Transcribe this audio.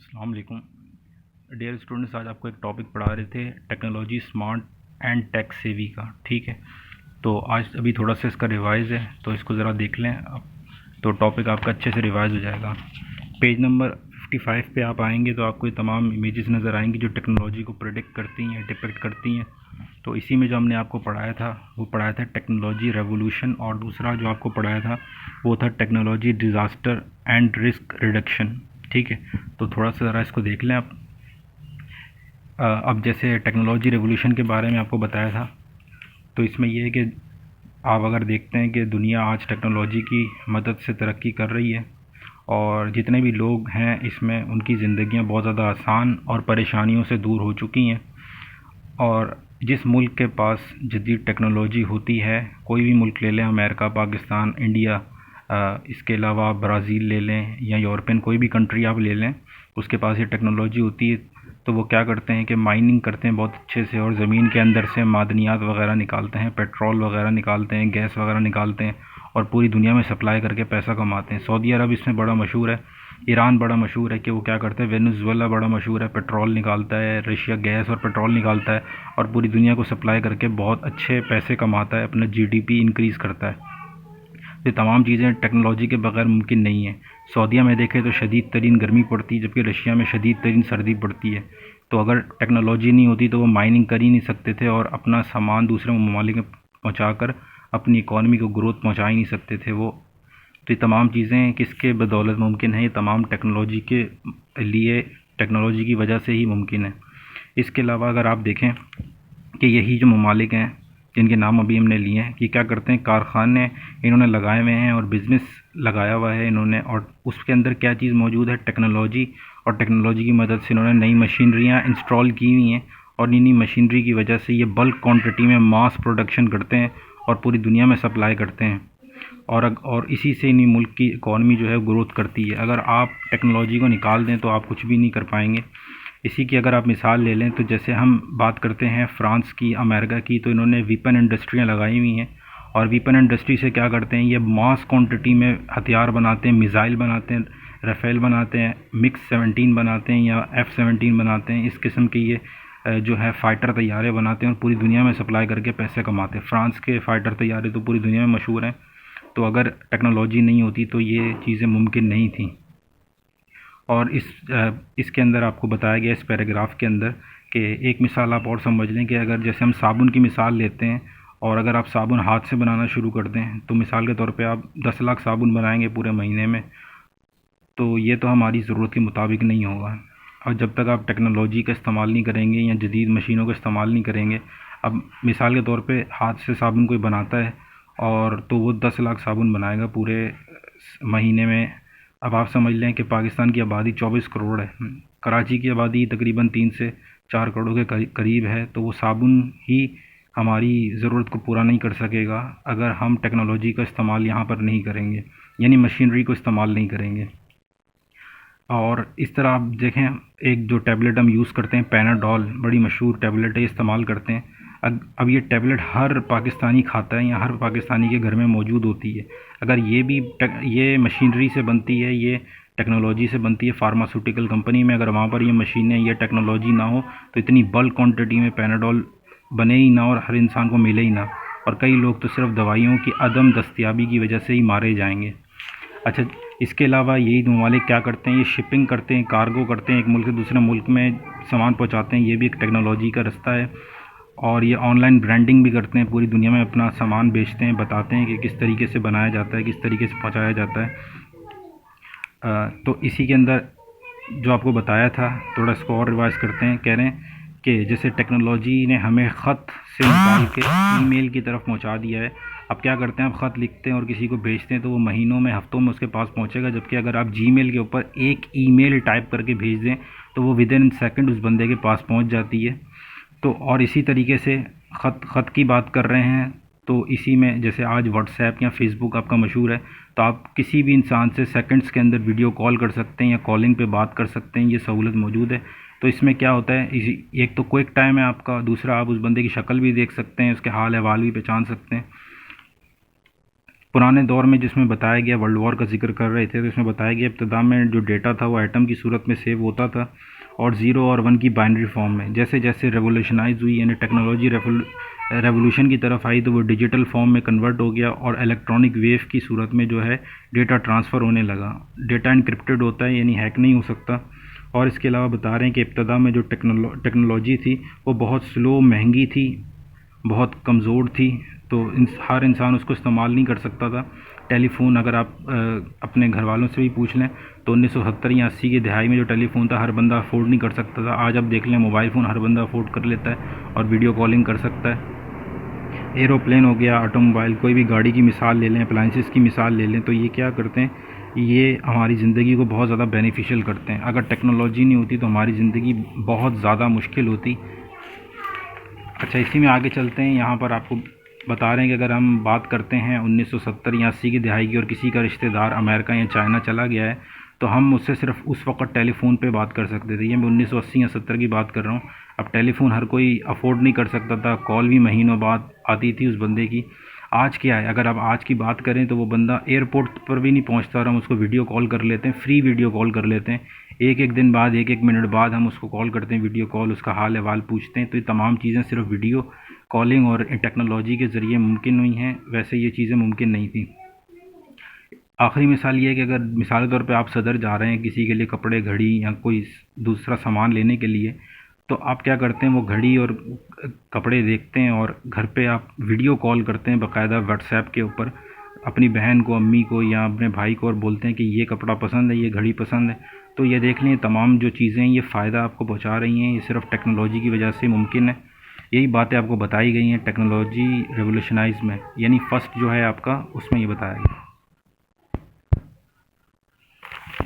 अस्सलाम वालेकुम dear students. आज आपको एक टॉपिक पढ़ा रहे थे technology smart and tech savvy का। ठीक है, तो आज अभी थोड़ा सा इसका रिवाइज है, तो इसको ज़रा देख लें अब, तो टॉपिक आपका अच्छे से रिवाइज हो जाएगा। पेज नंबर 55 पे आप आएंगे तो आपको ये तमाम इमेजेस नज़र आएंगी जो टेक्नोलॉजी को प्रेडिक्ट करती हैं, डिपिक्ट करती हैं। तो इसी में जो हमने आपको पढ़ाया था वो पढ़ाया था टेक्नोलॉजी रेवोल्यूशन, और दूसरा जो आपको पढ़ाया था वो था technology disaster and risk reduction. ठीक है, तो थोड़ा सा ज़रा इसको देख लें आप। अब जैसे टेक्नोलॉजी रेवोल्यूशन के बारे में आपको बताया था, तो इसमें यह है कि आप अगर देखते हैं कि दुनिया आज टेक्नोलॉजी की मदद से तरक्की कर रही है, और जितने भी लोग हैं इसमें उनकी ज़िंदगियां बहुत ज़्यादा आसान और परेशानियों से दूर हो चुकी हैं। और जिस मुल्क के पास जदीद टेक्नोलॉजी होती है, कोई भी मुल्क ले लें, अमेरिका, पाकिस्तान, इंडिया, इसके अलावा आप ब्राज़ील ले लें या यूरोपियन कोई भी कंट्री आप ले लें, उसके पास ये टेक्नोलॉजी होती है, तो वो क्या करते हैं कि माइनिंग करते हैं बहुत अच्छे से, और ज़मीन के अंदर से मादनियात वगैरह निकालते हैं, पेट्रोल वगैरह निकालते हैं, गैस वगैरह निकालते हैं, और पूरी दुनिया में सप्लाई करके पैसा कमाते हैं। सऊदी अरब इसमें बड़ा मशहूर है, ईरान बड़ा मशहूर है कि वो क्या करते हैं, वेनेजुएला बड़ा मशहूर है, पेट्रोल निकालता है, रशिया गैस और पेट्रोल निकालता है और पूरी दुनिया को सप्लाई करके बहुत अच्छे पैसे कमाता है, अपना जीडीपी इंक्रीज़ करता है। ये तमाम चीज़ें टेक्नोलॉजी के बगैर मुमकिन नहीं है। सऊदीया में देखें तो शदीद तरीन गर्मी पड़ती है, जबकि रशिया में शदीद तरीन सर्दी पड़ती है। तो अगर टेक्नोलॉजी नहीं होती तो वो माइनिंग कर ही नहीं सकते थे और अपना सामान दूसरे ममालिक में पहुँचा कर अपनी इकॉनमी को ग्रोथ पहुँचा ही नहीं सकते थे वो। तो ये तमाम चीज़ें किसके बदौलत मुमकिन है? ये तमाम टेक्नोलॉजी के लिए, टेक्नोलॉजी की वजह से ही मुमकिन है। इसके अलावा अगर आप देखें कि यही जो ममालिक हैं जिनके नाम अभी हमने लिए हैं, कि क्या करते हैं, कारखाने इन्होंने लगाए हुए हैं और बिज़नेस लगाया हुआ है इन्होंने, और उसके अंदर क्या चीज़ मौजूद है? टेक्नोलॉजी। और टेक्नोलॉजी की मदद से इन्होंने नई मशीनरियाँ इंस्टॉल की हुई हैं, और इन्हीं मशीनरी की वजह से ये बल्क क्वांटिटी में मास प्रोडक्शन करते हैं और पूरी दुनिया में सप्लाई करते हैं, और इसी से इन्हीं मुल्क की इकॉनमी जो है ग्रोथ करती है। अगर आप टेक्नोलॉजी को निकाल दें तो आप कुछ भी नहीं कर पाएंगे। इसी की अगर आप मिसाल ले लें तो जैसे हम बात करते हैं फ़्रांस की, अमेरिका की, तो इन्होंने वीपन इंडस्ट्रियाँ लगाई हुई हैं, और वीपन इंडस्ट्री से क्या करते हैं, ये मास क्वांटिटी में हथियार बनाते हैं, मिज़ाइल बनाते हैं, राफ़ेल बनाते हैं, मिग-17 बनाते हैं या F-17 बनाते हैं। इस किस्म के ये जो है फ़ाइटर तैयारे बनाते हैं और पूरी दुनिया में सप्लाई करके पैसे कमाते हैं। फ़्रांस के फ़ाइटर तैयारे तो पूरी दुनिया में मशहूर हैं। तो अगर टेक्नोलॉजी नहीं होती तो ये चीज़ें मुमकिन नहीं थी। और इसके अंदर आपको बताया गया इस पैराग्राफ के अंदर कि एक मिसाल आप और समझ लें कि अगर जैसे हम साबुन की मिसाल लेते हैं, और अगर आप साबुन हाथ से बनाना शुरू कर दें तो मिसाल के तौर पे आप 10 लाख साबुन बनाएंगे पूरे महीने में, तो ये तो हमारी ज़रूरत के मुताबिक नहीं होगा। और जब तक आप टेक्नोलॉजी का इस्तेमाल नहीं करेंगे या जदीद मशीनों का इस्तेमाल नहीं करेंगे, अब मिसाल के तौर पे हाथ से साबुन कोई बनाता है और तो वो 10 लाख साबुन बनाएगा पूरे महीने में। अब आप समझ लें कि पाकिस्तान की आबादी 24 करोड़ है, कराची की आबादी तकरीबन 3 से 4 करोड़ के करीब है, तो वो साबुन ही हमारी ज़रूरत को पूरा नहीं कर सकेगा अगर हम टेक्नोलॉजी का इस्तेमाल यहाँ पर नहीं करेंगे, यानी मशीनरी को इस्तेमाल नहीं करेंगे। और इस तरह आप देखें, एक जो टैबलेट हम यूज़ करते हैं पैनाडोल, बड़ी मशहूर टैबलेट है, इस्तेमाल करते हैं। अब ये टैबलेट हर पाकिस्तानी खाता है या हर पाकिस्तानी के घर में मौजूद होती है। अगर ये मशीनरी से बनती है, ये टेक्नोलॉजी से बनती है, फार्मास्यूटिकल कंपनी में, अगर वहाँ पर ये मशीनें, ये टेक्नोलॉजी ना हो तो इतनी बल्क क्वांटिटी में पैनाडोल बने ही ना और हर इंसान को मिले ही ना, और कई लोग तो सिर्फ दवाइयों की अदम दस्तयाबी की वजह से ही मारे जाएंगे। अच्छा, इसके अलावा यही ममालिक क्या करते हैं, ये शिपिंग करते हैं, कार्गो करते हैं, एक मुल्क से दूसरे मुल्क में सामान पहुंचाते हैं, ये भी एक टेक्नोलॉजी का रास्ता है। और ये ऑनलाइन ब्रांडिंग भी करते हैं, पूरी दुनिया में अपना सामान बेचते हैं, बताते हैं कि किस तरीके से बनाया जाता है, किस तरीके से पहुंचाया जाता है। तो इसी के अंदर जो आपको बताया था, थोड़ा इसको और रिवाइज करते हैं। कह रहे हैं कि जैसे टेक्नोलॉजी ने हमें ख़त से निकाल के ईमेल की तरफ पहुंचा दिया है। अब क्या करते हैं, आप ख़त लिखते हैं और किसी को भेजते हैं तो वो महीनों में, हफ्तों में उसके पास पहुंचेगा, जबकि अगर आप जीमेल के ऊपर एक ईमेल टाइप करके भेज दें तो वो विद इन सेकंड उस बंदे के पास पहुंच जाती है। तो और इसी तरीके से ख़त की बात कर रहे हैं, तो इसी में जैसे आज व्हाट्सएप या फेसबुक आपका मशहूर है, तो आप किसी भी इंसान से सेकंड्स के अंदर वीडियो कॉल कर सकते हैं या कॉलिंग पे बात कर सकते हैं, ये सहूलत मौजूद है। तो इसमें क्या होता है, एक तो क्विक टाइम है आपका, दूसरा आप उस बंदे की शक्ल भी देख सकते हैं, उसके हाल अहवाल भी पहचान सकते हैं। पुराने दौर में जिसमें बताया गया, वर्ल्ड वॉर का जिक्र कर रहे थे, तो इसमें बताया गया इब्तिदा में जो डेटा था वो एटम की सूरत में सेव होता था और 0 और 1 की बाइनरी फॉर्म में। जैसे जैसे रेवोल्यूशनाइज हुई, यानी टेक्नोलॉजी रेवोल्यूशन की तरफ आई, तो वो डिजिटल फॉर्म में कन्वर्ट हो गया और इलेक्ट्रॉनिक वेव की सूरत में जो है डेटा ट्रांसफ़र होने लगा। डेटा इनक्रिप्टेड होता है, यानी हैक नहीं हो सकता। और इसके अलावा बता रहे हैं कि इब्तिदा में जो टेक्नोलॉजी थी वो बहुत स्लो, महंगी थी, बहुत कमज़ोर थी, तो हर इंसान उसको इस्तेमाल नहीं कर सकता था। टेलीफ़ोन अगर आप अपने घर वालों से भी पूछ लें तो 1970 या 80 की दहाई में जो टेलीफ़ोन था हर बंदा अफोर्ड नहीं कर सकता था। आज आप देख लें मोबाइल फ़ोन हर बंदा अफोर्ड कर लेता है और वीडियो कॉलिंग कर सकता है। एरोप्लेन हो गया, ऑटोमोबाइल, कोई भी गाड़ी की मिसाल ले लें, अप्लाइंसेस की मिसाल ले लें, तो ये क्या करते हैं, ये हमारी ज़िंदगी को बहुत ज़्यादा बेनिफिशियल करते हैं। अगर टेक्नोलॉजी नहीं होती तो हमारी ज़िंदगी बहुत ज़्यादा मुश्किल होती। अच्छा, इसी में आगे चलते हैं। यहाँ पर आपको बता रहे हैं कि अगर हम बात करते हैं 1970 या 80 की दहाई की और किसी का रिश्तेदार अमेरिका या चाइना चला गया है तो हम उससे सिर्फ उस वक्त टेलीफ़ोन पे बात कर सकते थे। ये मैं 1980 या 70 की बात कर रहा हूँ। अब टेलीफ़ोन हर कोई अफोर्ड नहीं कर सकता था, कॉल भी महीनों बाद आती थी उस बंदे की। आज क्या है, अगर आप आज की बात करें तो वो बंदा एयरपोर्ट पर भी नहीं पहुंचता और हम उसको वीडियो कॉल कर लेते हैं, फ्री वीडियो कॉल कर लेते हैं। एक एक दिन बाद, एक एक मिनट बाद हम उसको कॉल करते हैं, वीडियो कॉल, उसका हाल अहवाल पूछते हैं। तो ये तमाम चीज़ें सिर्फ वीडियो कॉलिंग और टेक्नोलॉजी के ज़रिए मुमकिन हुई हैं, वैसे ये चीज़ें मुमकिन नहीं थी। आखिरी मिसाल ये है कि अगर मिसाल के तौर पे आप सदर जा रहे हैं किसी के लिए कपड़े, घड़ी या कोई दूसरा सामान लेने के लिए, तो आप क्या करते हैं, वो घड़ी और कपड़े देखते हैं और घर पे आप वीडियो कॉल करते हैं बाकायदा व्हाट्सएप के ऊपर अपनी बहन को, अम्मी को या अपने भाई को, और बोलते हैं कि ये कपड़ा पसंद है, ये घड़ी पसंद है। तो ये देख लें, तमाम जो चीज़ें ये फ़ायदा आपको पहुंचा रही हैं, ये सिर्फ टेक्नोलॉजी की वजह से मुमकिन है। यही बातें आपको बताई गई हैं टेक्नोलॉजी रेवोल्यूशनाइज में, यानी फ़र्स्ट जो है आपका उसमें ये बताया गया।